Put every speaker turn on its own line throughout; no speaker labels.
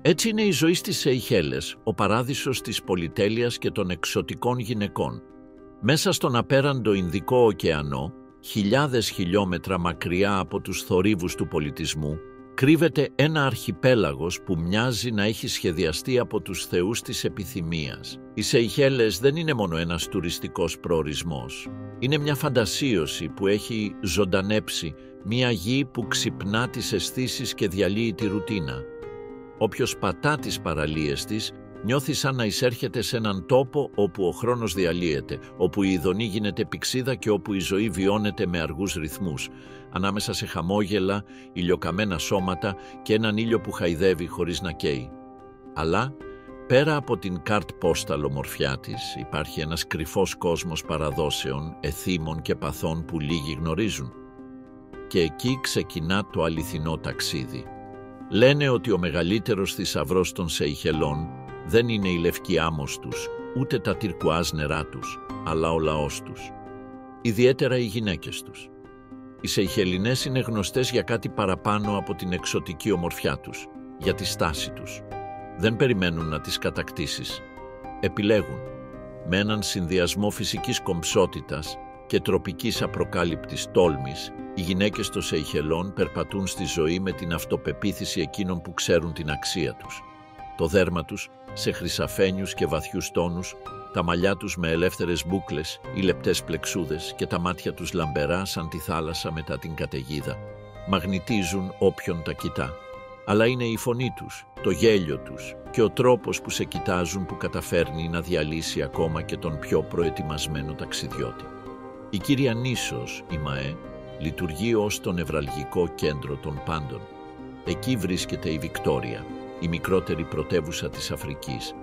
Έτσι είναι η ζωή στις Σεϊχέλες, ο παράδεισος της πολυτέλειας και των εξωτικών γυναικών. Μέσα στον απέραντο Ινδικό ωκεανό, χιλιάδες χιλιόμετρα μακριά από τους θορύβους του πολιτισμού, κρύβεται ένα αρχιπέλαγος που μοιάζει να έχει σχεδιαστεί από τους θεούς της επιθυμίας. Οι Σεϊχέλες δεν είναι μόνο ένας τουριστικός προορισμός. Είναι μια φαντασίωση που έχει ζωντανέψει, μια γη που ξυπνά τις αισθήσεις και διαλύει τη ρουτίνα. Όποιος πατά τις παραλίες της, νιώθει σαν να εισέρχεται σε έναν τόπο όπου ο χρόνος διαλύεται, όπου η ειδονή γίνεται πυξίδα και όπου η ζωή βιώνεται με αργούς ρυθμούς, ανάμεσα σε χαμόγελα, ηλιοκαμένα σώματα και έναν ήλιο που χαϊδεύει χωρίς να καίει. Αλλά, πέρα από την καρτ πόσταλ ομορφιά της, υπάρχει ένας κρυφός κόσμος παραδόσεων, εθήμων και παθών που λίγοι γνωρίζουν. Και εκεί ξεκινά το αληθινό ταξίδι. Λένε ότι ο μεγαλύτερος θησαυρός των Σεϊχελών δεν είναι η λευκή άμμος τους, ούτε τα τυρκουάζ νερά τους, αλλά ο λαός τους. Ιδιαίτερα οι γυναίκες τους. Οι Σεϊχελινές είναι γνωστές για κάτι παραπάνω από την εξωτική ομορφιά τους, για τη στάση τους. Δεν περιμένουν να τις κατακτήσεις. Επιλέγουν. Με έναν συνδυασμό φυσικής κομψότητας και τροπικής απροκάλυπτης τόλμης, οι γυναίκες των Σεϊχελών περπατούν στη ζωή με την αυτοπεποίθηση εκείνων που ξέρουν την αξία τους. Το δέρμα τους σε χρυσαφένιους και βαθιούς τόνους, τα μαλλιά τους με ελεύθερες μπούκλες ή λεπτές πλεξούδες και τα μάτια τους λαμπερά σαν τη θάλασσα μετά την καταιγίδα, μαγνητίζουν όποιον τα κοιτά. Αλλά είναι η φωνή τους, το γέλιο τους και ο τρόπος που σε κοιτάζουν που καταφέρνει να διαλύσει ακόμα και τον πιο προετοιμασμένο ταξιδιώτη. Η κύρια νήσος, η ΜΑΕ, λειτουργεί ως το νευραλγικό κέντρο των πάντων. Εκεί βρίσκεται η Βικτόρια, η μικρότερη πρωτεύουσα της Αφρικής,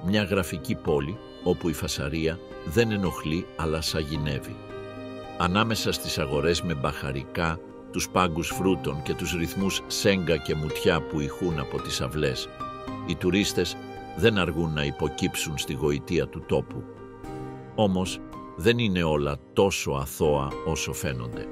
μια γραφική πόλη όπου η φασαρία δεν ενοχλεί αλλά σαγηνεύει. Ανάμεσα στις αγορές με μπαχαρικά, τους πάγκους φρούτων και τους ρυθμούς σέγγα και μουτιά που ηχούν από τις αυλές, οι τουρίστες δεν αργούν να υποκύψουν στη γοητεία του τόπου. Όμως δεν είναι όλα τόσο αθώα όσο φαίνονται.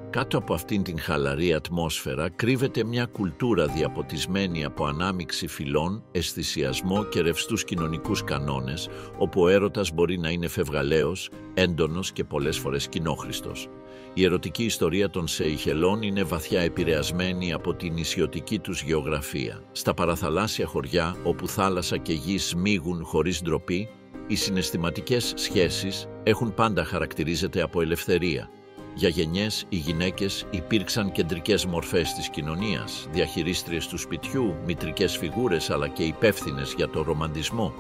Κάτω από αυτήν την χαλαρή ατμόσφαιρα κρύβεται μια κουλτούρα διαποτισμένη από ανάμιξη φυλών, αισθησιασμό και ρευστούς κοινωνικούς κανόνες, όπου ο έρωτας μπορεί να είναι φευγαλαίος, έντονος και πολλές φορές κοινόχρηστος. Η ερωτική ιστορία των Σεϊχελών είναι βαθιά επηρεασμένη από την νησιωτική τους γεωγραφία. Στα παραθαλάσσια χωριά, όπου θάλασσα και γη σμίγουν χωρίς ντροπή, οι συναισθηματικές σχέσεις έχουν πάντα χαρακτηρίζεται από ελευθερία. Για γενιές, οι γυναίκες υπήρξαν κεντρικές μορφές της κοινωνίας, διαχειρίστριες του σπιτιού, μητρικές φιγούρες αλλά και υπεύθυνες για το ρομαντισμό.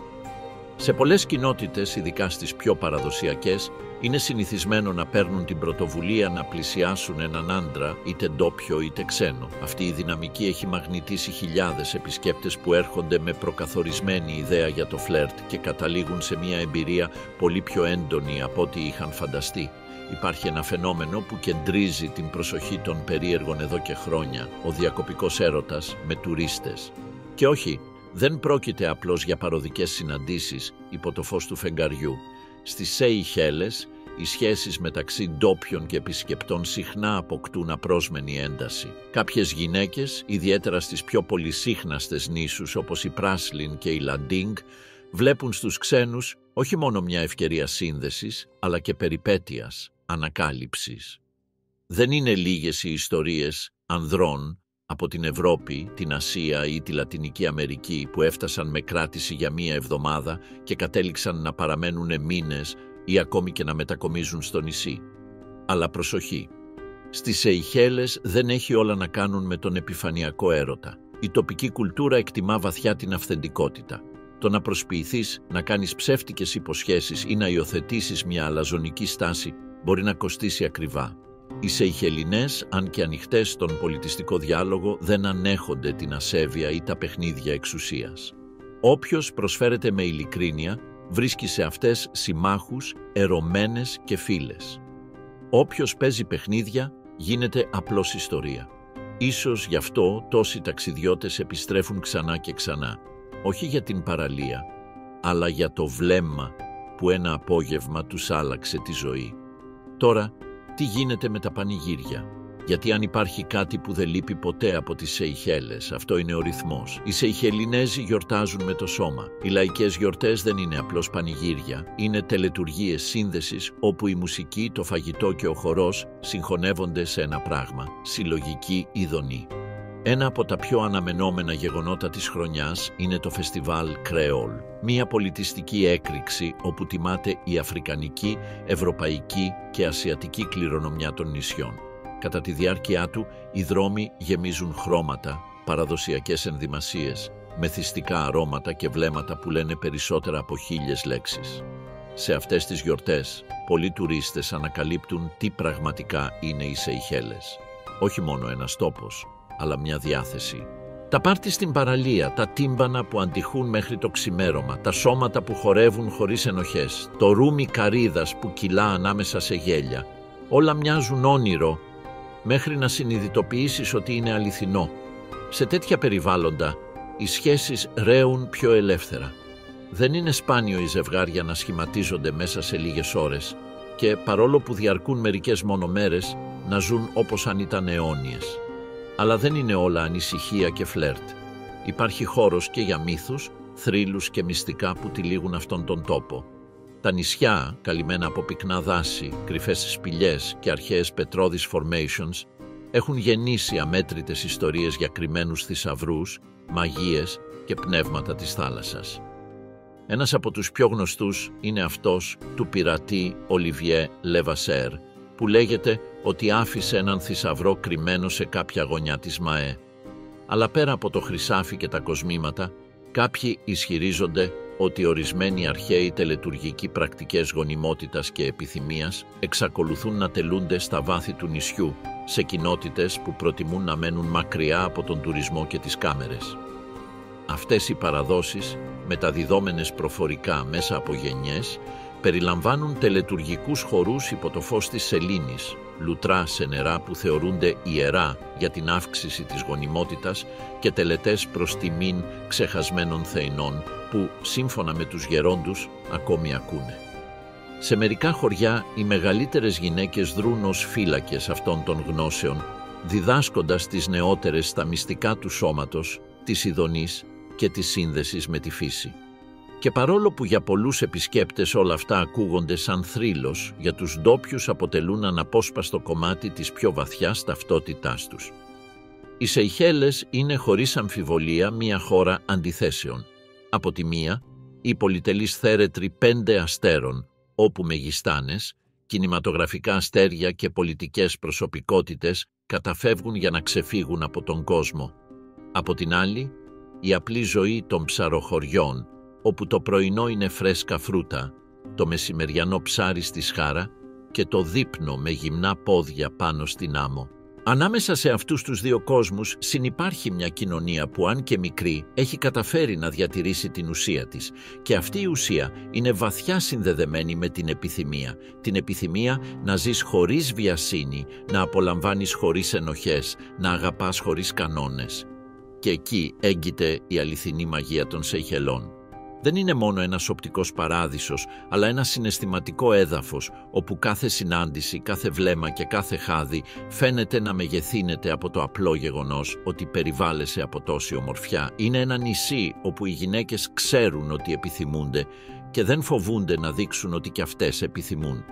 Σε πολλές κοινότητες, ειδικά στις πιο παραδοσιακές, είναι συνηθισμένο να παίρνουν την πρωτοβουλία να πλησιάσουν έναν άντρα, είτε ντόπιο είτε ξένο. Αυτή η δυναμική έχει μαγνητήσει χιλιάδες επισκέπτες που έρχονται με προκαθορισμένη ιδέα για το φλερτ και καταλήγουν σε μια εμπειρία πολύ πιο έντονη από ό,τι είχαν φανταστεί. Υπάρχει ένα φαινόμενο που κεντρίζει την προσοχή των περίεργων εδώ και χρόνια, ο διακοπικός έρωτας με τουρίστες. Και όχι, δεν πρόκειται απλώς για παροδικές συναντήσεις υπό το φως του φεγγαριού. Στις Σεϊχέλες, οι σχέσεις μεταξύ ντόπιων και επισκεπτών συχνά αποκτούν απρόσμενη ένταση. Κάποιες γυναίκες, ιδιαίτερα στις πιο πολυσύχναστες νήσους όπως η Πράσλιν και η Λαντίνγκ, βλέπουν στους ξένους όχι μόνο μια ευκαιρία σύνδεσης, αλλά και περιπέτειας, ανακάλυψης. Δεν είναι λίγες οι ιστορίες ανδρών από την Ευρώπη, την Ασία ή τη Λατινική Αμερική που έφτασαν με κράτηση για μία εβδομάδα και κατέληξαν να παραμένουν μήνες ή ακόμη και να μετακομίζουν στο νησί. Αλλά προσοχή, στις Σεϊχέλες δεν έχει όλα να κάνουν με τον επιφανειακό έρωτα. Η τοπική κουλτούρα εκτιμά βαθιά την αυθεντικότητα. Το να προσποιηθείς, να κάνεις ψεύτικες υποσχέσεις ή να υιοθετήσεις μια αλαζονική στάση μπορεί να κοστίσει ακριβά. Οι Σεϊχελινές, αν και ανοιχτές στον πολιτιστικό διάλογο, δεν ανέχονται την ασέβεια ή τα παιχνίδια εξουσίας. Όποιος προσφέρεται με ειλικρίνεια, βρίσκει σε αυτές συμμάχους, ερωμένες και φίλες. Όποιος παίζει παιχνίδια, γίνεται απλώς ιστορία. Ίσως γι' αυτό τόσοι ταξιδιώτες επιστρέφουν ξανά και ξανά. Όχι για την παραλία, αλλά για το βλέμμα που ένα απόγευμα τους άλλαξε τη ζωή. Τώρα, τι γίνεται με τα πανηγύρια? Γιατί αν υπάρχει κάτι που δεν λείπει ποτέ από τις Σεϊχέλες, αυτό είναι ο ρυθμός. Οι Σεϊχελινέζοι γιορτάζουν με το σώμα. Οι λαϊκές γιορτές δεν είναι απλώς πανηγύρια, είναι τελετουργίες σύνδεσης όπου η μουσική, το φαγητό και ο χορός συγχωνεύονται σε ένα πράγμα, συλλογική ειδονή. Ένα από τα πιο αναμενόμενα γεγονότα της χρονιάς είναι το φεστιβάλ Κρεόλ, μια πολιτιστική έκρηξη όπου τιμάται η αφρικανική, ευρωπαϊκή και ασιατική κληρονομιά των νησιών. Κατά τη διάρκεια του, οι δρόμοι γεμίζουν χρώματα, παραδοσιακές ενδυμασίες, μεθυστικά αρώματα και βλέμματα που λένε περισσότερα από 1000 λέξεις. Σε αυτές τις γιορτές, πολλοί τουρίστες ανακαλύπτουν τι πραγματικά είναι οι Σεϊχέλες. Όχι μόνο ένας τόπος, αλλά μια διάθεση. Τα πάρτι στην παραλία, τα τύμπανα που αντιχούν μέχρι το ξημέρωμα, τα σώματα που χορεύουν χωρίς ενοχές, το ρούμι καρύδας που κυλά ανάμεσα σε γέλια, όλα μοιάζουν όνειρο μέχρι να συνειδητοποιήσεις ότι είναι αληθινό. Σε τέτοια περιβάλλοντα, οι σχέσεις ρέουν πιο ελεύθερα. Δεν είναι σπάνιο οι ζευγάρια να σχηματίζονται μέσα σε λίγες ώρες και, παρόλο που διαρκούν μερικές μόνο μέρες, να ζουν όπως αν ήταν αιώνιες. Αλλά δεν είναι όλα ανησυχία και φλερτ. Υπάρχει χώρος και για μύθους, θρύλους και μυστικά που τυλίγουν αυτόν τον τόπο. Τα νησιά, καλυμμένα από πυκνά δάση, κρυφές σπηλιές και αρχαίες πετρώδεις formations, έχουν γεννήσει αμέτρητες ιστορίες για κρυμμένους θησαυρούς, μαγείες και πνεύματα της θάλασσας. Ένας από τους πιο γνωστούς είναι αυτός του πειρατή Ολιβιέ Λεβασέρ, που λέγεται ότι άφησε έναν θησαυρό κρυμμένο σε κάποια γωνιά της ΜΑΕ. Αλλά πέρα από το χρυσάφι και τα κοσμήματα, κάποιοι ισχυρίζονται ότι ορισμένοι αρχαίοι τελετουργικοί πρακτικές γονιμότητας και επιθυμίας εξακολουθούν να τελούνται στα βάθη του νησιού, σε κοινότητες που προτιμούν να μένουν μακριά από τον τουρισμό και τις κάμερες. Αυτές οι παραδόσεις, μεταδιδόμενες προφορικά μέσα από γενιές, περιλαμβάνουν τελετουργικούς χορούς υπό το φως της σελήνης, λουτρά σε νερά που θεωρούνται ιερά για την αύξηση της γονιμότητας και τελετές προς τιμήν ξεχασμένων θεϊνών που, σύμφωνα με τους γερόντους, ακόμη ακούνε. Σε μερικά χωριά, οι μεγαλύτερες γυναίκες δρούν ως φύλακες αυτών των γνώσεων, διδάσκοντας τις νεότερες τα μυστικά του σώματος, της ειδονής και της σύνδεσης με τη φύση. Και παρόλο που για πολλούς επισκέπτες όλα αυτά ακούγονται σαν θρύλος, για τους ντόπιους αποτελούν αναπόσπαστο κομμάτι της πιο βαθιάς ταυτότητάς τους. Οι Σεϊχέλες είναι χωρίς αμφιβολία μια χώρα αντιθέσεων. Από τη μία, η πολυτελής θέρετρη 5 αστέρων, όπου μεγιστάνες, κινηματογραφικά αστέρια και πολιτικές προσωπικότητες καταφεύγουν για να ξεφύγουν από τον κόσμο. Από την άλλη, η απλή ζωή των ψαροχωριών, όπου το πρωινό είναι φρέσκα φρούτα, το μεσημεριανό ψάρι στη σχάρα και το δείπνο με γυμνά πόδια πάνω στην άμμο. Ανάμεσα σε αυτούς τους δύο κόσμους συνυπάρχει μια κοινωνία που, αν και μικρή, έχει καταφέρει να διατηρήσει την ουσία της. Και αυτή η ουσία είναι βαθιά συνδεδεμένη με την επιθυμία. Την επιθυμία να ζεις χωρίς βιασύνη, να απολαμβάνεις χωρίς ενοχές, να αγαπάς χωρίς κανόνες. Και εκεί έγκυται η αληθινή μαγεία των Σεϊχελών. Δεν είναι μόνο ένας οπτικός παράδεισος, αλλά ένα συναισθηματικό έδαφος, όπου κάθε συνάντηση, κάθε βλέμμα και κάθε χάδι φαίνεται να μεγεθύνεται από το απλό γεγονός ότι περιβάλλεσαι από τόση ομορφιά. Είναι ένα νησί όπου οι γυναίκες ξέρουν ότι επιθυμούνται και δεν φοβούνται να δείξουν ότι κι αυτές επιθυμούν.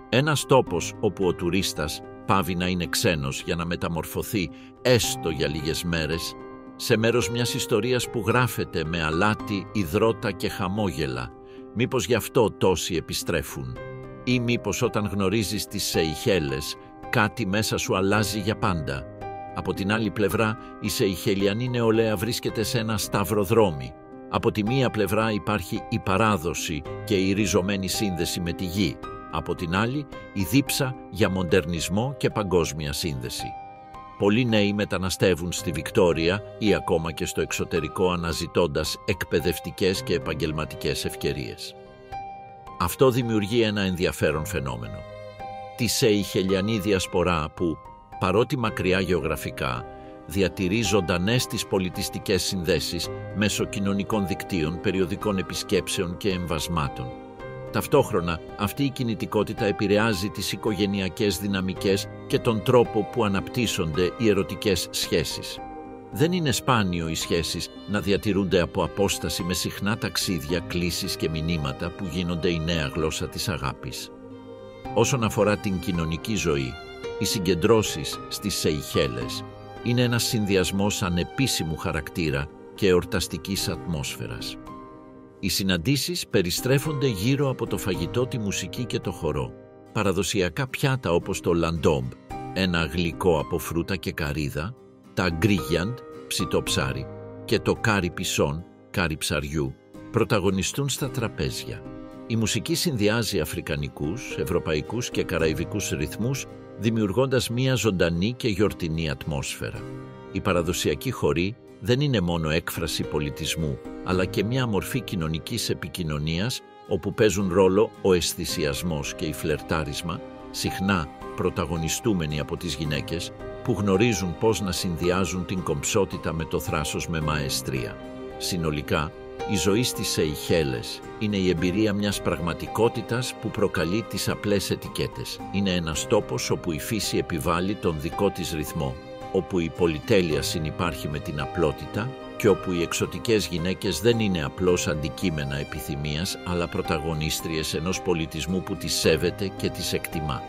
Ένας τόπος όπου ο τουρίστας πάβει να είναι ξένος για να μεταμορφωθεί έστω για λίγες μέρες σε μέρος μιας ιστορίας που γράφεται με αλάτι, υδρότα και χαμόγελα. Μήπως γι' αυτό τόσοι επιστρέφουν? Ή μήπως όταν γνωρίζεις τις Σεϊχέλες, κάτι μέσα σου αλλάζει για πάντα? Από την άλλη πλευρά, η Σεϊχελιανή νεολαία βρίσκεται σε ένα σταυροδρόμι. Από τη μία πλευρά υπάρχει η παράδοση και η ριζωμένη σύνδεση με τη γη. Από την άλλη, η δίψα για μοντερνισμό και παγκόσμια σύνδεση. Πολλοί νέοι μεταναστεύουν στη Βικτόρια ή ακόμα και στο εξωτερικό αναζητώντας εκπαιδευτικές και επαγγελματικές ευκαιρίες. Αυτό δημιουργεί ένα ενδιαφέρον φαινόμενο. Τη Σεϊχελιανή διασπορά που, παρότι μακριά γεωγραφικά, διατηρεί ζωντανές τις πολιτιστικές συνδέσεις μέσω κοινωνικών δικτύων, περιοδικών επισκέψεων και εμβασμάτων. Ταυτόχρονα, αυτή η κινητικότητα επηρεάζει τις οικογενειακές δυναμικές και τον τρόπο που αναπτύσσονται οι ερωτικές σχέσεις. Δεν είναι σπάνιο οι σχέσεις να διατηρούνται από απόσταση με συχνά ταξίδια, κλήσεις και μηνύματα που γίνονται η νέα γλώσσα της αγάπης. Όσον αφορά την κοινωνική ζωή, οι συγκεντρώσεις στις Σεϊχέλες είναι ένας συνδυασμός ανεπίσημου χαρακτήρα και εορταστικής ατμόσφαιρας. Οι συναντήσεις περιστρέφονται γύρω από το φαγητό, τη μουσική και το χορό. Παραδοσιακά πιάτα όπως το λαντόμπ, ένα γλυκό από φρούτα και καρύδα, τα γκρίγιαντ, ψητό ψάρι, και το κάρι πισόν, κάρι ψαριού, πρωταγωνιστούν στα τραπέζια. Η μουσική συνδυάζει αφρικανικούς, ευρωπαϊκούς και καραϊβικούς ρυθμούς, δημιουργώντας μία ζωντανή και γιορτινή ατμόσφαιρα. Οι παραδοσιακοί χοροί δεν είναι μόνο έκφραση πολιτισμού, αλλά και μία μορφή κοινωνικής επικοινωνίας, όπου παίζουν ρόλο ο αισθησιασμός και η φλερτάρισμα, συχνά πρωταγωνιστούμενοι από τις γυναίκες, που γνωρίζουν πώς να συνδυάζουν την κομψότητα με το θράσος με μαεστρία. Συνολικά, η ζωή στις Σεϊχέλες είναι η εμπειρία μιας πραγματικότητας που προκαλεί τις απλές ετικέτες. Είναι ένας τόπος όπου η φύση επιβάλλει τον δικό της ρυθμό, όπου η πολυτέλεια συνυπάρχει με την απλότητα και όπου οι εξωτικές γυναίκες δεν είναι απλώς αντικείμενα επιθυμίας, αλλά πρωταγωνίστριες ενός πολιτισμού που τις σέβεται και τις εκτιμά.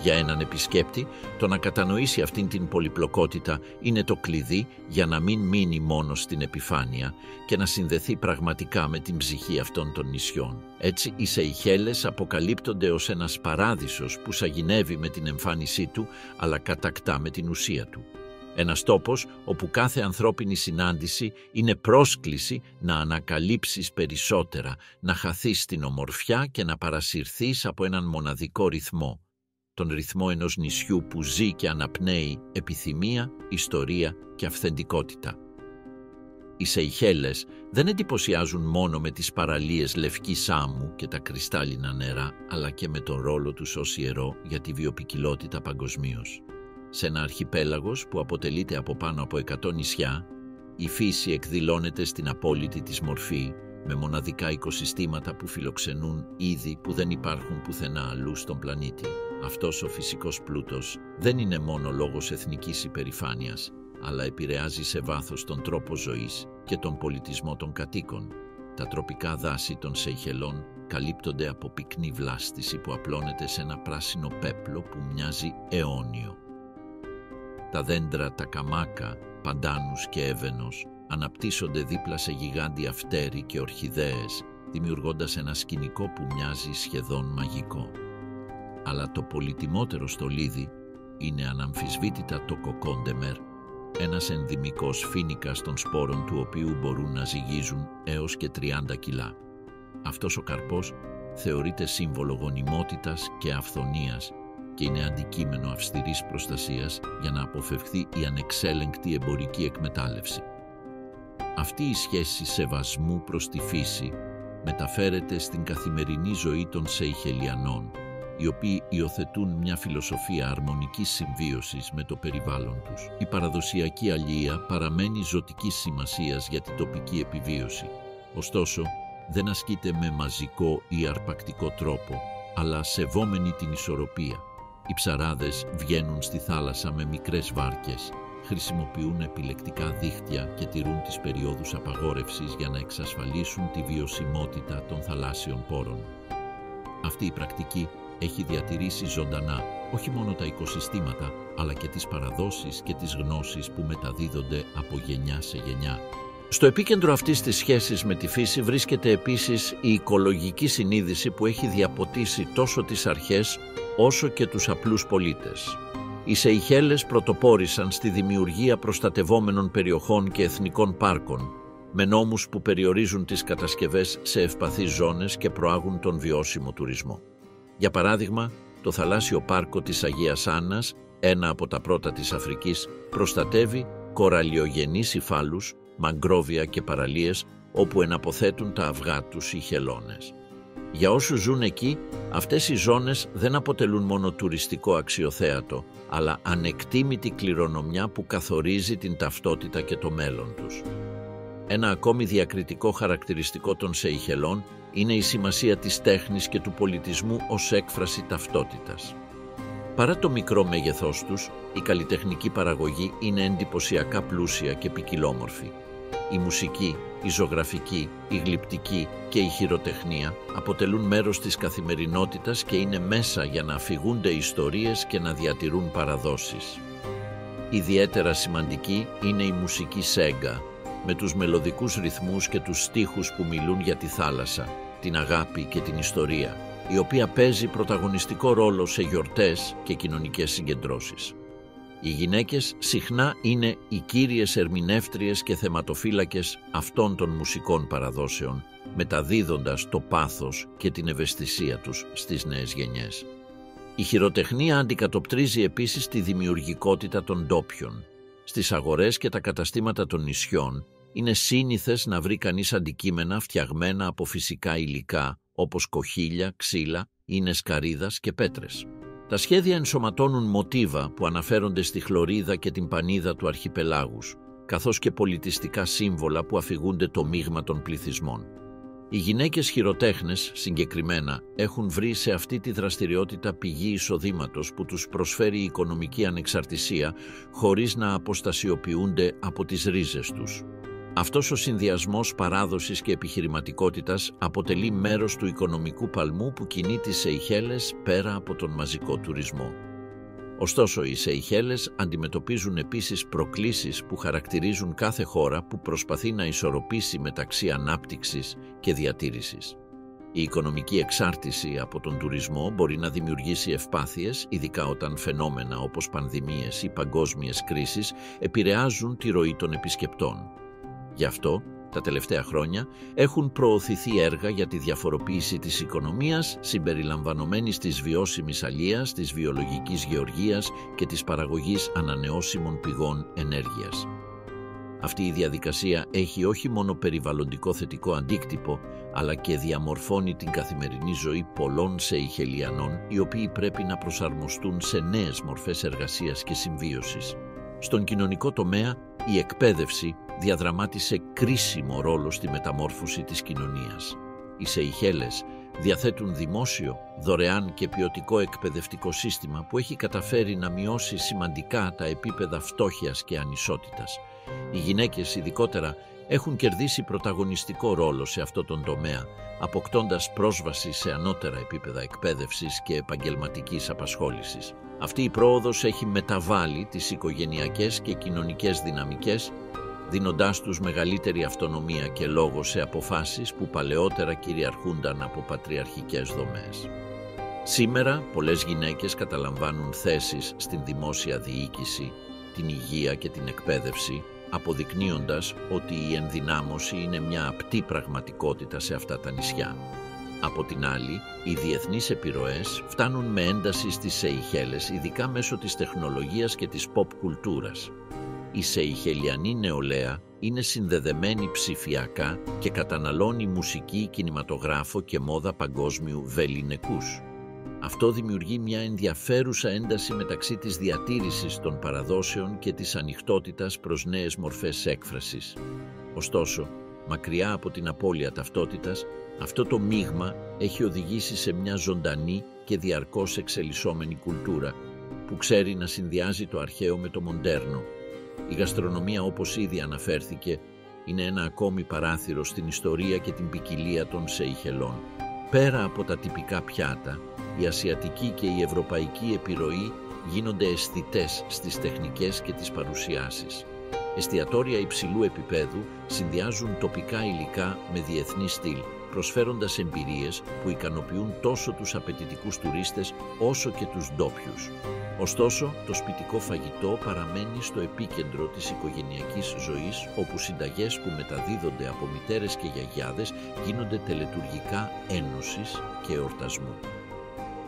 Για έναν επισκέπτη, το να κατανοήσει αυτήν την πολυπλοκότητα είναι το κλειδί για να μην μείνει μόνο στην επιφάνεια και να συνδεθεί πραγματικά με την ψυχή αυτών των νησιών. Έτσι, οι Σεϊχέλες αποκαλύπτονται ως ένας παράδεισος που σαγηνεύει με την εμφάνισή του, αλλά κατακτά με την ουσία του. Ένας τόπος όπου κάθε ανθρώπινη συνάντηση είναι πρόσκληση να ανακαλύψεις περισσότερα, να χαθείς στην ομορφιά και να παρασυρθείς από έναν μοναδικό ρυθμό. Τον ρυθμό ενός νησιού που ζει και αναπνέει επιθυμία, ιστορία και αυθεντικότητα. Οι Σεϊχέλες δεν εντυπωσιάζουν μόνο με τις παραλίες λευκή άμμου και τα κρυστάλλινα νερά, αλλά και με τον ρόλο τους ως ιερό για τη βιοποικιλότητα παγκοσμίως. Σε ένα αρχιπέλαγος που αποτελείται από πάνω από 100 νησιά, η φύση εκδηλώνεται στην απόλυτη της μορφή, με μοναδικά οικοσυστήματα που φιλοξενούν είδη που δεν υπάρχουν πουθενά αλλού στον πλανήτη. Αυτός ο φυσικός πλούτος δεν είναι μόνο λόγος εθνικής υπερηφάνειας, αλλά επηρεάζει σε βάθος τον τρόπο ζωής και τον πολιτισμό των κατοίκων. Τα τροπικά δάση των Σεϊχελών καλύπτονται από πυκνή βλάστηση που απλώνεται σε ένα πράσινο πέπλο που μοιάζει αιώνιο. Τα δέντρα, τα καμάκα, παντάνους και έβαινος αναπτύσσονται δίπλα σε γιγάντια φτέρι και ορχιδέες, δημιουργώντας ένα σκηνικό που μοιάζει σχεδόν μαγικό. Αλλά το πολυτιμότερο στολίδι είναι αναμφισβήτητα το κοκόντεμερ, ένας ενδυμικός φοίνικας των σπόρων του οποίου μπορούν να ζυγίζουν έως και 30 κιλά. Αυτός ο καρπός θεωρείται σύμβολο γονιμότητας και αυθονίας και είναι αντικείμενο αυστηρής προστασίας για να αποφευχθεί η ανεξέλεγκτη εμπορική εκμετάλλευση. Αυτή η σχέση σεβασμού προς τη φύση μεταφέρεται στην καθημερινή ζωή των Σεϊχελιανών, οι οποίοι υιοθετούν μια φιλοσοφία αρμονικής συμβίωσης με το περιβάλλον τους. Η παραδοσιακή αλληλεία παραμένει ζωτικής σημασίας για την τοπική επιβίωση. Ωστόσο, δεν ασκείται με μαζικό ή αρπακτικό τρόπο, αλλά σεβόμενη την ισορροπία. Οι ψαράδες βγαίνουν στη θάλασσα με μικρές βάρκες, χρησιμοποιούν επιλεκτικά δίχτυα και τηρούν τις περιόδους απαγόρευσης για να εξασφαλίσουν τη βιωσιμότητα των θαλάσσιων πόρων. Αυτή η πρακτική έχει διατηρήσει ζωντανά όχι μόνο τα οικοσυστήματα, αλλά και τις παραδόσεις και τις γνώσεις που μεταδίδονται από γενιά σε γενιά. Στο επίκεντρο αυτής της σχέσης με τη φύση βρίσκεται επίσης η οικολογική συνείδηση που έχει διαποτίσει τόσο τις αρχές όσο και τους απλούς πολίτες. Οι Σεϊχέλες πρωτοπόρησαν στη δημιουργία προστατευόμενων περιοχών και εθνικών πάρκων, με νόμους που περιορίζουν τις κατασκευές σε ευπαθείς ζώνες και προάγουν τον βιώσιμο τουρισμό. Για παράδειγμα, το θαλάσσιο πάρκο της Αγίας Άννας, ένα από τα πρώτα της Αφρικής, προστατεύει κοραλιογενείς υφάλους, μαγκρόβια και παραλίες όπου εναποθέτουν τα αυγά τους οι χελώνες. Για όσους ζουν εκεί, αυτές οι ζώνες δεν αποτελούν μόνο τουριστικό αξιοθέατο, αλλά ανεκτήμητη κληρονομιά που καθορίζει την ταυτότητα και το μέλλον τους. Ένα ακόμη διακριτικό χαρακτηριστικό των Σεϊχελών είναι η σημασία της τέχνης και του πολιτισμού ως έκφραση ταυτότητας. Παρά το μικρό μέγεθός τους, η καλλιτεχνική παραγωγή είναι εντυπωσιακά πλούσια και ποικιλόμορφη. Η μουσική, η ζωγραφική, η γλυπτική και η χειροτεχνία αποτελούν μέρος της καθημερινότητας και είναι μέσα για να αφηγούνται ιστορίες και να διατηρούν παραδόσεις. Ιδιαίτερα σημαντική είναι η μουσική σέγγα, με τους μελωδικούς ρυθμούς και τους στίχους που μιλούν για τη θάλασσα, την αγάπη και την ιστορία, η οποία παίζει πρωταγωνιστικό ρόλο σε γιορτές και κοινωνικές συγκεντρώσεις. Οι γυναίκες συχνά είναι οι κύριες ερμηνεύτριες και θεματοφύλακες αυτών των μουσικών παραδόσεων, μεταδίδοντας το πάθος και την ευαισθησία τους στις νέες γενιές. Η χειροτεχνία αντικατοπτρίζει επίσης τη δημιουργικότητα των ντόπιων. Στις αγορές και τα καταστήματα των νησιών είναι σύνηθες να βρει κανείς αντικείμενα φτιαγμένα από φυσικά υλικά, όπως κοχύλια, ξύλα, ίνες καρύδας και πέτρες. Τα σχέδια ενσωματώνουν μοτίβα που αναφέρονται στη χλωρίδα και την πανίδα του αρχιπελάγους, καθώς και πολιτιστικά σύμβολα που αφηγούνται το μείγμα των πληθυσμών. Οι γυναίκες χειροτέχνες, συγκεκριμένα, έχουν βρει σε αυτή τη δραστηριότητα πηγή εισοδήματος που τους προσφέρει η οικονομική ανεξαρτησία, χωρίς να αποστασιοποιούνται από τις ρίζες τους. Αυτός ο συνδυασμός παράδοσης και επιχειρηματικότητας αποτελεί μέρος του οικονομικού παλμού που κινεί τις Σεϊχέλες πέρα από τον μαζικό τουρισμό. Ωστόσο, οι Σεϊχέλες αντιμετωπίζουν επίσης προκλήσεις που χαρακτηρίζουν κάθε χώρα που προσπαθεί να ισορροπήσει μεταξύ ανάπτυξης και διατήρησης. Η οικονομική εξάρτηση από τον τουρισμό μπορεί να δημιουργήσει ευπάθειες, ειδικά όταν φαινόμενα όπως πανδημίες ή παγκόσμιες κρίσεις επηρεάζουν τη ροή των επισκεπτών. Γι' αυτό, τα τελευταία χρόνια έχουν προωθηθεί έργα για τη διαφοροποίηση της οικονομίας, συμπεριλαμβανομένης της βιώσιμης αλίας, της βιολογικής γεωργίας και της παραγωγής ανανεώσιμων πηγών ενέργειας. Αυτή η διαδικασία έχει όχι μόνο περιβαλλοντικό θετικό αντίκτυπο, αλλά και διαμορφώνει την καθημερινή ζωή πολλών Σεϊχελιανών, οι οποίοι πρέπει να προσαρμοστούν σε νέες μορφές εργασίας και συμβίωσης. Στον κοινωνικό τομέα, η εκπαίδευση διαδραμάτισε κρίσιμο ρόλο στη μεταμόρφωση της κοινωνίας. Οι Σεϊχέλες διαθέτουν δημόσιο, δωρεάν και ποιοτικό εκπαιδευτικό σύστημα που έχει καταφέρει να μειώσει σημαντικά τα επίπεδα φτώχειας και ανισότητας. Οι γυναίκες ειδικότερα έχουν κερδίσει πρωταγωνιστικό ρόλο σε αυτό τον τομέα, αποκτώντας πρόσβαση σε ανώτερα επίπεδα εκπαίδευσης και επαγγελματικής απασχόλησης. Αυτή η πρόοδος έχει μεταβάλει τις οικογενειακές και κοινωνικές δυναμικές, δίνοντάς τους μεγαλύτερη αυτονομία και λόγο σε αποφάσεις που παλαιότερα κυριαρχούνταν από πατριαρχικές δομές. Σήμερα, πολλές γυναίκες καταλαμβάνουν θέσεις στην δημόσια διοίκηση, την υγεία και την εκπαίδευση, αποδεικνύοντας ότι η ενδυνάμωση είναι μια απτή πραγματικότητα σε αυτά τα νησιά. Από την άλλη, οι διεθνείς επιρροές φτάνουν με ένταση στις Σεϊχέλες, ειδικά μέσω της τεχνολογίας και της pop κουλτούρας. Η Σεϊχελιανή νεολαία είναι συνδεδεμένη ψηφιακά και καταναλώνει μουσική, κινηματογράφο και μόδα παγκόσμιου βεληνικούς. Αυτό δημιουργεί μια ενδιαφέρουσα ένταση μεταξύ της διατήρησης των παραδόσεων και της ανοιχτότητας προς νέες μορφές έκφρασης. Ωστόσο, μακριά από την απώλεια ταυτότητας, αυτό το μείγμα έχει οδηγήσει σε μια ζωντανή και διαρκώς εξελισσόμενη κουλτούρα που ξέρει να συνδυάζει το αρχαίο με το μοντέρνο. Η γαστρονομία, όπως ήδη αναφέρθηκε, είναι ένα ακόμη παράθυρο στην ιστορία και την ποικιλία των Σεϊχελών. Πέρα από τα τυπικά πιάτα, η ασιατική και η ευρωπαϊκή επιρροή γίνονται αισθητές στις τεχνικές και τις παρουσιάσεις. Εστιατόρια υψηλού επίπεδου συνδυάζουν τοπικά υλικά με διεθνή στυλ, προσφέροντας εμπειρίες που ικανοποιούν τόσο τους απαιτητικούς τουρίστες όσο και τους ντόπιους. Ωστόσο, το σπιτικό φαγητό παραμένει στο επίκεντρο της οικογενειακής ζωής, όπου συνταγές που μεταδίδονται από μητέρες και γιαγιάδες γίνονται τελετουργικά ένωσης και εορτασμού.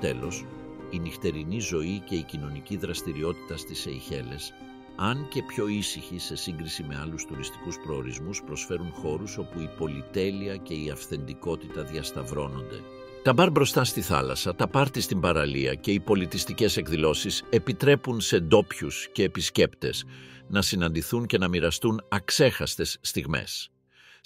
Τέλος, η νυχτερινή ζωή και η κοινωνική δραστηριότητα στις Σεϊχέλες, αν και πιο ήσυχοι σε σύγκριση με άλλους τουριστικούς προορισμούς, προσφέρουν χώρους όπου η πολυτέλεια και η αυθεντικότητα διασταυρώνονται. Τα μπαρ μπροστά στη θάλασσα, τα πάρτι στην παραλία και οι πολιτιστικές εκδηλώσεις επιτρέπουν σε ντόπιους και επισκέπτες να συναντηθούν και να μοιραστούν αξέχαστες στιγμές.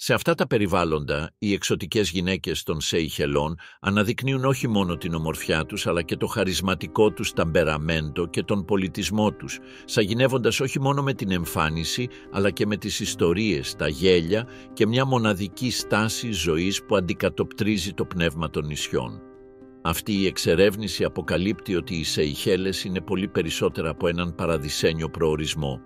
Σε αυτά τα περιβάλλοντα, οι εξωτικές γυναίκες των Σεϊχελών αναδεικνύουν όχι μόνο την ομορφιά τους, αλλά και το χαρισματικό τους ταμπεραμέντο και τον πολιτισμό τους, σαγηνεύοντας όχι μόνο με την εμφάνιση, αλλά και με τις ιστορίες, τα γέλια και μια μοναδική στάση ζωής που αντικατοπτρίζει το πνεύμα των νησιών. Αυτή η εξερεύνηση αποκαλύπτει ότι οι Σεϊχέλες είναι πολύ περισσότερα από έναν παραδεισένιο προορισμό.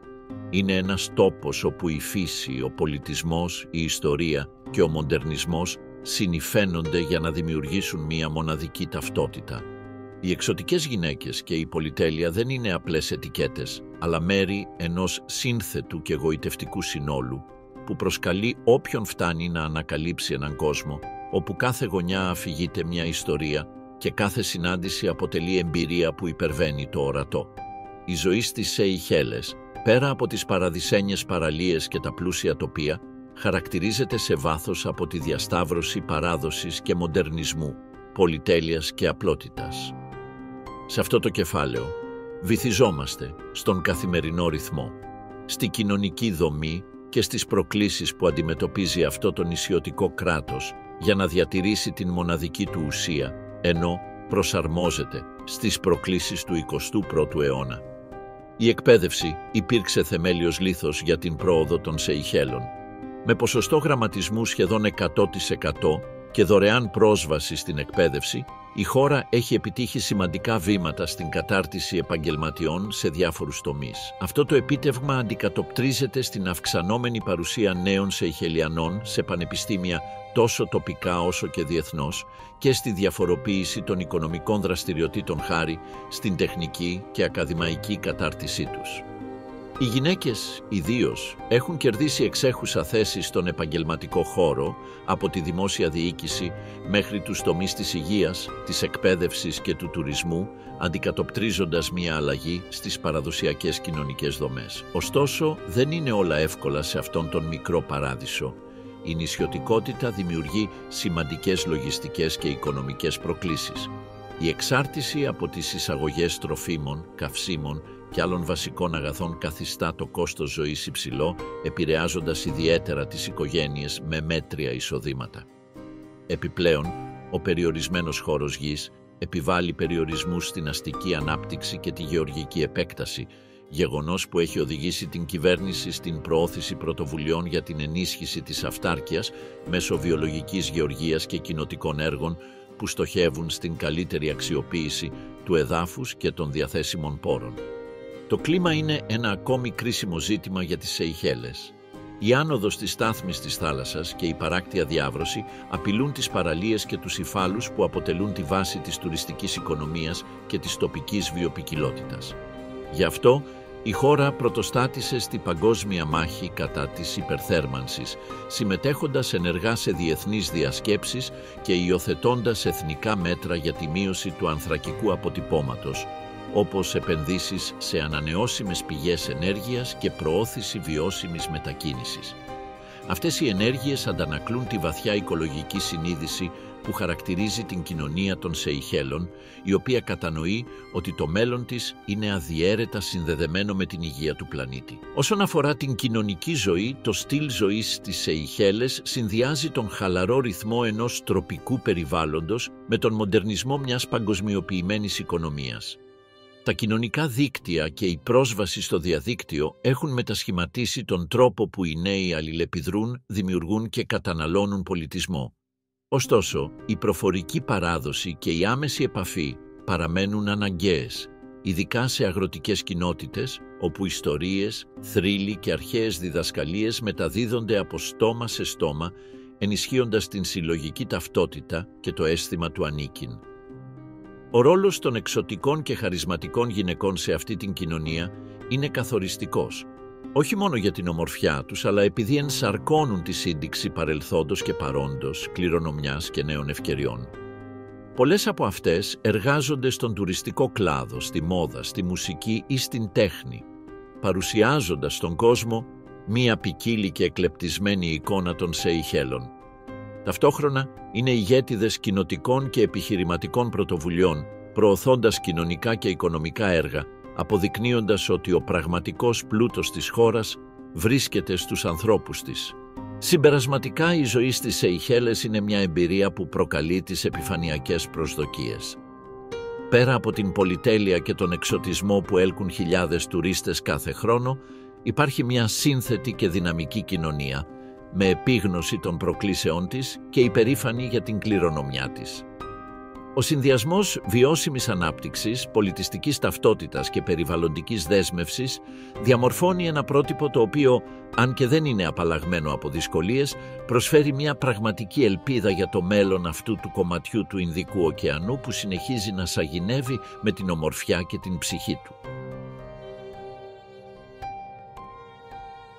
Είναι ένας τόπος όπου η φύση, ο πολιτισμός, η ιστορία και ο μοντερνισμός συνυφαίνονται για να δημιουργήσουν μία μοναδική ταυτότητα. Οι εξωτικές γυναίκες και η πολυτέλεια δεν είναι απλές ετικέτες, αλλά μέρη ενός σύνθετου και γοητευτικού συνόλου, που προσκαλεί όποιον φτάνει να ανακαλύψει έναν κόσμο, όπου κάθε γωνιά αφηγείται μια ιστορία και κάθε συνάντηση αποτελεί εμπειρία που υπερβαίνει το ορατό. Η ζωή στις Σεϊχέλες, πέρα από τις παραδεισένιες παραλίες και τα πλούσια τοπία, χαρακτηρίζεται σε βάθος από τη διασταύρωση παράδοσης και μοντερνισμού, πολυτέλειας και απλότητας. Σε αυτό το κεφάλαιο βυθιζόμαστε στον καθημερινό ρυθμό, στη κοινωνική δομή και στις προκλήσεις που αντιμετωπίζει αυτό το νησιωτικό κράτος για να διατηρήσει την μοναδική του ουσία, ενώ προσαρμόζεται στις προκλήσεις του 21ου αιώνα. Η εκπαίδευση υπήρξε θεμέλιος λίθος για την πρόοδο των Σεϊχέλων. Με ποσοστό γραμματισμού σχεδόν 100% και δωρεάν πρόσβαση στην εκπαίδευση, η χώρα έχει επιτύχει σημαντικά βήματα στην κατάρτιση επαγγελματιών σε διάφορους τομείς. Αυτό το επίτευγμα αντικατοπτρίζεται στην αυξανόμενη παρουσία νέων Σεϊχελιανών σε πανεπιστήμια τόσο τοπικά όσο και διεθνώς και στη διαφοροποίηση των οικονομικών δραστηριοτήτων χάρη στην τεχνική και ακαδημαϊκή κατάρτισή τους. Οι γυναίκες, ιδίως, έχουν κερδίσει εξέχουσα θέση στον επαγγελματικό χώρο, από τη δημόσια διοίκηση μέχρι τους τομείς της υγείας, της εκπαίδευσης και του τουρισμού, αντικατοπτρίζοντας μια αλλαγή στις παραδοσιακές κοινωνικές δομές. Ωστόσο, δεν είναι όλα εύκολα σε αυτόν τον μικρό παράδεισο. Η νησιωτικότητα δημιουργεί σημαντικές λογιστικές και οικονομικές προκλήσεις. Η εξάρτηση από τις εισαγωγές τροφίμων, καυσίμων και άλλων βασικών αγαθών καθιστά το κόστος ζωής υψηλό, επηρεάζοντας ιδιαίτερα τις οικογένειες με μέτρια εισοδήματα. Επιπλέον, ο περιορισμένος χώρος γης επιβάλλει περιορισμούς στην αστική ανάπτυξη και τη γεωργική επέκταση, γεγονός που έχει οδηγήσει την κυβέρνηση στην προώθηση πρωτοβουλειών για την ενίσχυση της αυτάρκειας μέσω βιολογικής γεωργίας και κοινοτικών έργων που στοχεύουν στην καλύτερη αξιοποίηση του εδάφους και των διαθέσιμων πόρων. Το κλίμα είναι ένα ακόμη κρίσιμο ζήτημα για τις Σεϊχέλες. Η άνοδος της στάθμης της θάλασσας και η παράκτια διάβρωση απειλούν τις παραλίες και τους υφάλους που αποτελούν τη βάση της τουριστικής οικονομίας και της τοπικής βιοποικιλότητας. Γι' αυτό, η χώρα πρωτοστάτησε στη παγκόσμια μάχη κατά της υπερθέρμανσης, συμμετέχοντας ενεργά σε διεθνείς διασκέψεις και υιοθετώντας εθνικά μέτρα για τη μείωση του ανθρακικού αποτυπώματος, όπως επενδύσεις σε ανανεώσιμες πηγές ενέργειας και προώθηση βιώσιμης μετακίνησης. Αυτές οι ενέργειες αντανακλούν τη βαθιά οικολογική συνείδηση που χαρακτηρίζει την κοινωνία των Σεϊχέλων, η οποία κατανοεί ότι το μέλλον της είναι αδιαίρετα συνδεδεμένο με την υγεία του πλανήτη. Όσον αφορά την κοινωνική ζωή, το στυλ ζωής στις Σεϊχέλες συνδυάζει τον χαλαρό ρυθμό ενός τροπικού περιβάλλοντος με τον μοντερνισμό μιας παγκοσμιοποιημένης οικονομίας. Τα κοινωνικά δίκτυα και η πρόσβαση στο διαδίκτυο έχουν μετασχηματίσει τον τρόπο που οι νέοι αλληλεπιδρούν, δημιουργούν και καταναλώνουν πολιτισμό. Ωστόσο, η προφορική παράδοση και η άμεση επαφή παραμένουν αναγκαίες, ειδικά σε αγροτικές κοινότητες, όπου ιστορίες, θρύλοι και αρχαίες διδασκαλίες μεταδίδονται από στόμα σε στόμα, ενισχύοντας την συλλογική ταυτότητα και το αίσθημα του ανήκειν. Ο ρόλος των εξωτικών και χαρισματικών γυναικών σε αυτή την κοινωνία είναι καθοριστικός, όχι μόνο για την ομορφιά τους, αλλά επειδή ενσαρκώνουν τη σύνδεξη παρελθόντος και παρόντος, κληρονομιάς και νέων ευκαιριών. Πολλές από αυτές εργάζονται στον τουριστικό κλάδο, στη μόδα, στη μουσική ή στην τέχνη, παρουσιάζοντας στον κόσμο μία ποικίλη και εκλεπτισμένη εικόνα των Σεϊχέλων. Ταυτόχρονα είναι ηγέτιδες κοινοτικών και επιχειρηματικών πρωτοβουλειών, προωθώντας κοινωνικά και οικονομικά έργα, αποδεικνύοντας ότι ο πραγματικός πλούτος της χώρας βρίσκεται στους ανθρώπους της, Συμπερασματικά, η ζωή στις Σεϊχέλες είναι μια εμπειρία που προκαλεί τις επιφανειακές προσδοκίες. Πέρα από την πολυτέλεια και τον εξωτισμό που έλκουν χιλιάδες τουρίστες κάθε χρόνο, υπάρχει μια σύνθετη και δυναμική κοινωνία, με επίγνωση των προκλήσεών της και υπερήφανη για την κληρονομιά της. Ο συνδυασμός βιώσιμης ανάπτυξης, πολιτιστικής ταυτότητας και περιβαλλοντικής δέσμευσης διαμορφώνει ένα πρότυπο το οποίο, αν και δεν είναι απαλλαγμένο από δυσκολίες, προσφέρει μια πραγματική ελπίδα για το μέλλον αυτού του κομματιού του Ινδικού ωκεανού που συνεχίζει να σαγηνεύει με την ομορφιά και την ψυχή του.